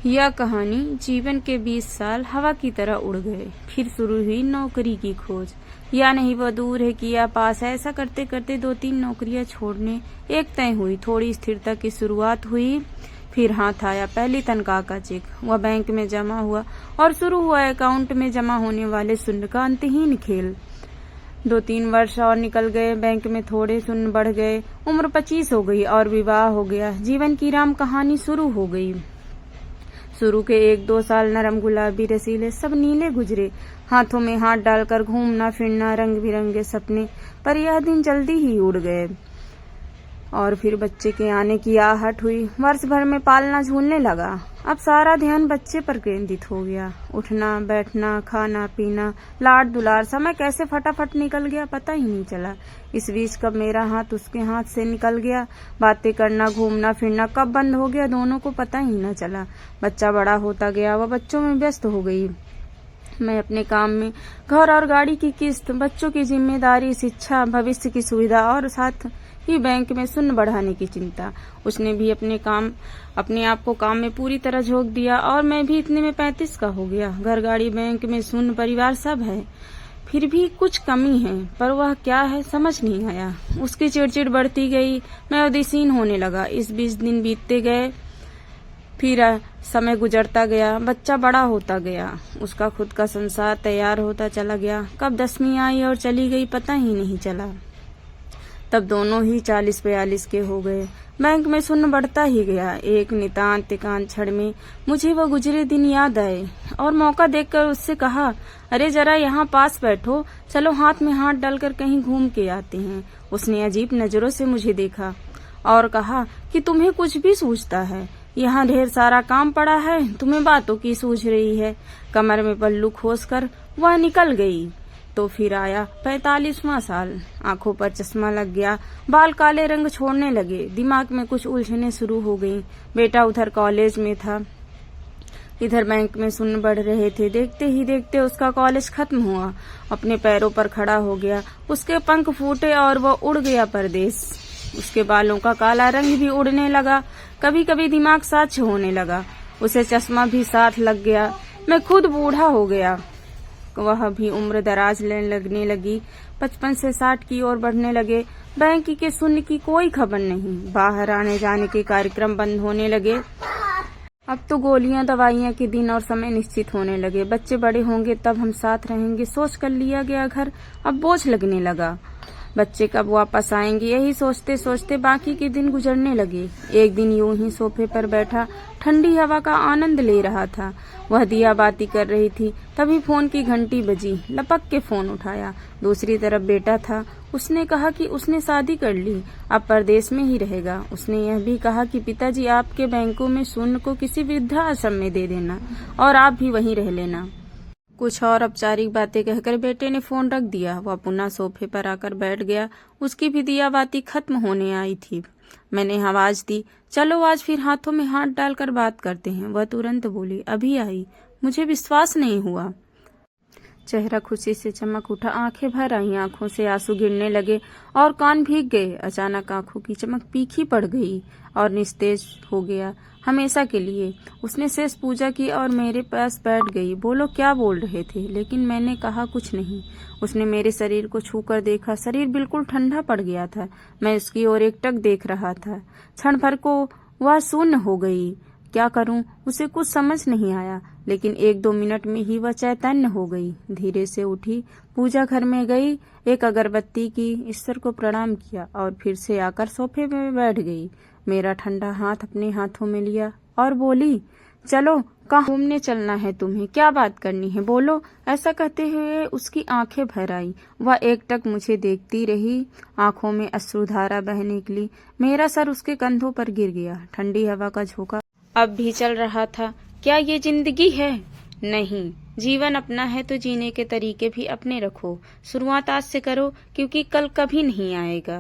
यह कहानी जीवन के 20 साल हवा की तरह उड़ गए। फिर शुरू हुई नौकरी की खोज। या नहीं वह दूर है कि या पास है। ऐसा करते करते 2-3 नौकरियां छोड़ने एक तय हुई। थोड़ी स्थिरता की शुरुआत हुई। फिर हाथ आया पहली तनख्वाह का चेक। वह बैंक में जमा हुआ और शुरू हुआ अकाउंट में जमा होने वाले शून्य का अंतहीन खेल। 2-3 वर्ष और निकल गए। बैंक में थोड़े शून्य बढ़ गए। उम्र 25 हो गई और विवाह हो गया। जीवन की राम कहानी शुरू हो गई। शुरू के 1-2 साल नरम गुलाबी रसीले सब नीले गुजरे। हाथों में हाथ डालकर घूमना फिरना, रंग बिरंगे सपने। पर यह दिन जल्दी ही उड़ गए और फिर बच्चे के आने की आहट हुई। वर्ष भर में पालना झूलने लगा। अब सारा ध्यान बच्चे पर केंद्रित हो गया। उठना बैठना, खाना पीना, लाड दुलार। समय कैसे फटाफट निकल गया पता ही नहीं चला। इस बीच कब मेरा हाथ उसके हाथ से निकल गया। बातें करना, घूमना फिरना कब बंद हो गया दोनों को पता ही न चला। बच्चा बड़ा होता गया। वह बच्चों में व्यस्त हो गई। मैं अपने काम में, घर और गाड़ी की किस्त, बच्चों की जिम्मेदारी, शिक्षा, भविष्य की सुविधा और साथ ही बैंक में शून्य बढ़ाने की चिंता। उसने भी अपने आप को काम में पूरी तरह झोंक दिया और मैं भी इतने में 35 का हो गया। घर, गाड़ी, बैंक में शून्य, परिवार सब है। फिर भी कुछ कमी है, पर वह क्या है समझ नहीं आया। उसकी चिड़चिड़ बढ़ती गई। मैं उदासीन होने लगा। इस 20 दिन बीतते गए। फिर समय गुजरता गया। बच्चा बड़ा होता गया। उसका खुद का संसार तैयार होता चला गया। कब 10वीं आई और चली गई पता ही नहीं चला। तब दोनों ही 40-42 के हो गए। बैंक में शून्य बढ़ता ही गया। एक नितांत एकांत क्षण में मुझे वह गुजरे दिन याद आए और मौका देखकर उससे कहा, अरे जरा यहाँ पास बैठो, चलो हाथ में हाथ डालकर कहीं घूम के आते हैं। उसने अजीब नजरों से मुझे देखा और कहा कि तुम्हें कुछ भी सूझता है? यहाँ ढेर सारा काम पड़ा है, तुम्हें बातों की सूझ रही है। कमर में पल्लू खोसकर वह निकल गई। तो फिर आया 45वां साल। आंखों पर चश्मा लग गया। बाल काले रंग छोड़ने लगे। दिमाग में कुछ उलझने शुरू हो गई। बेटा उधर कॉलेज में था, इधर बैंक में शून्य बढ़ रहे थे। देखते ही देखते उसका कॉलेज खत्म हुआ। अपने पैरों पर खड़ा हो गया। उसके पंख फूटे और वह उड़ गया परदेश। उसके बालों का काला रंग भी उड़ने लगा। कभी कभी दिमाग साक्ष्य होने लगा। उसे चश्मा भी साथ लग गया। मैं खुद बूढ़ा हो गया। वह भी उम्र दराज लगने लगी। 55 से 60 की ओर बढ़ने लगे। बैंक के शून्य की कोई खबर नहीं। बाहर आने जाने के कार्यक्रम बंद होने लगे। अब तो गोलियां दवाइयां के दिन और समय निश्चित होने लगे। बच्चे बड़े होंगे तब हम साथ रहेंगे। सोच कर लिया गया घर अब बोझ लगने लगा। बच्चे कब वापस आएंगे यही सोचते सोचते बाकी के दिन गुजरने लगे। एक दिन यूं ही सोफे पर बैठा ठंडी हवा का आनंद ले रहा था। वह दिया बाती कर रही थी। तभी फोन की घंटी बजी। लपक के फोन उठाया। दूसरी तरफ बेटा था। उसने कहा कि उसने शादी कर ली, अब परदेश में ही रहेगा। उसने यह भी कहा कि पिताजी आपके बैंकों में शून्य को किसी वृद्धाश्रम में दे देना और आप भी वहीं रह लेना। कुछ और औपचारिक बातें कहकर बेटे ने फोन रख दिया। वह पुनः सोफे पर आकर बैठ गया। उसकी भी दिया बाती खत्म होने आई थी। मैंने आवाज दी, चलो आज फिर हाथों में हाथ डालकर बात करते हैं। वह तुरंत बोली, अभी आई। मुझे विश्वास नहीं हुआ। चेहरा खुशी से चमक उठा। आंखें भर आई। आंखों से आंसू गिरने लगे और कान भीग गए। अचानक आंखों की चमक फीकी पड़ गई और निस्तेज हो गया हमेशा के लिए। उसने शेष पूजा की और मेरे पास बैठ गई। बोलो क्या बोल रहे थे? लेकिन मैंने कहा कुछ नहीं। उसने मेरे शरीर को छूकर देखा। शरीर बिल्कुल ठंडा पड़ गया था। मैं उसकी ओर एकटक देख रहा था। क्षण भर को वह शून्य हो गई। क्या करूं? उसे कुछ समझ नहीं आया। लेकिन 1-2 मिनट में ही वह चैतन्य हो गई। धीरे से उठी, पूजा घर में गई, एक अगरबत्ती की, ईश्वर को प्रणाम किया और फिर से आकर सोफे में बैठ गई। मेरा ठंडा हाथ अपने हाथों में लिया और बोली, चलो कहाँ घूमने चलना है तुम्हें? क्या बात करनी है? बोलो। ऐसा कहते हुए उसकी आंखें भर आई। वह एकटक मुझे देखती रही। आंखों में अश्रुधारा बह निकली। मेरा सर उसके कंधों पर गिर गया। ठंडी हवा का झोंका अब भी चल रहा था। क्या ये जिंदगी है? नहीं। जीवन अपना है तो जीने के तरीके भी अपने रखो। शुरुआत आज से करो क्योंकि कल कभी नहीं आएगा।